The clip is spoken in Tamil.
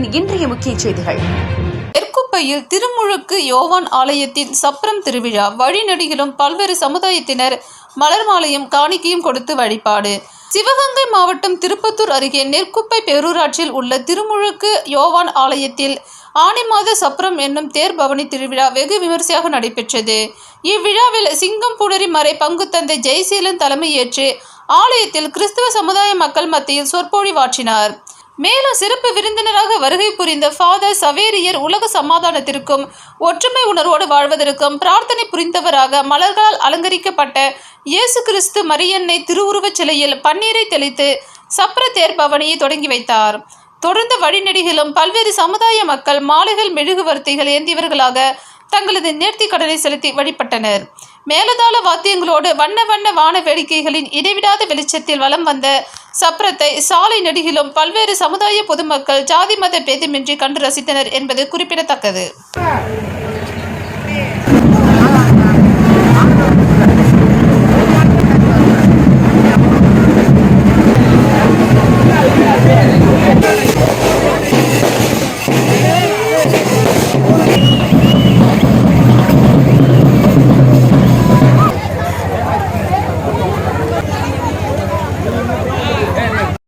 தமிழின் இன்றைய முக்கிய செய்திகள். நெற்குப்பையில் திருமுழுக்கு யோவான் ஆலயத்தின் சப்ரம் திருவிழா. வழிநெடுகிலும் பல்வேறு சமுதாயத்தினர் மலர் மாலையும் காணிக்கையும் கொடுத்து வழிபாடு. சிவகங்கை மாவட்டம் திருப்பத்தூர் அருகே நெற்குப்பை பேரூராட்சியில் உள்ள திருமுழுக்கு யோவான் ஆலயத்தில் ஆனி மாத சப்ரம் என்னும் தேர் பவனி திருவிழா வெகு விமரிசையாக நடைபெற்றது. இவ்விழாவில் சிங்கம்புணரி மறை பங்கு தந்தை ஜெயசீலன் தலைமையேற்று ஆலயத்தில் கிறிஸ்தவ சமுதாய மக்கள் மத்தியில் சொற்பொழிவாற்றினார். மேலும் சிறப்பு விருந்தினராக வருகை புரிந்த ஃபாதர் சவேரியர் உலக சமாதானத்திற்கும் ஒற்றுமை உணர்வோடு வாழ்வதற்கும் பிரார்த்தனை புரிந்தவராக மலர்களால் அலங்கரிக்கப்பட்ட இயேசு கிறிஸ்து மரியன்னை திருவுருவச் சிலையில் பன்னீரை தெளித்து சப்ர தேர் பவனியை தொடங்கி வைத்தார். தொடர்ந்து வழிநெடுகிலும் பல்வேறு சமுதாய மக்கள் மாலைகள் மெழுகுவர்த்திகள் ஏந்தியவர்களாக தங்களது நேர்த்தி கடனை செலுத்தி வழிபட்டனர். மேலதாள வாத்தியங்களோடு வண்ண வண்ண வான வேடிக்கைகளின் இடைவிடாத வெளிச்சத்தில் வலம் வந்த சப்ரத்தை சாலை நெடுகிலும் பல்வேறு சமுதாய பொதுமக்கள் ஜாதி மத பேதமின்றி கண்டு ரசித்தனர் என்பது குறிப்பிடத்தக்கது.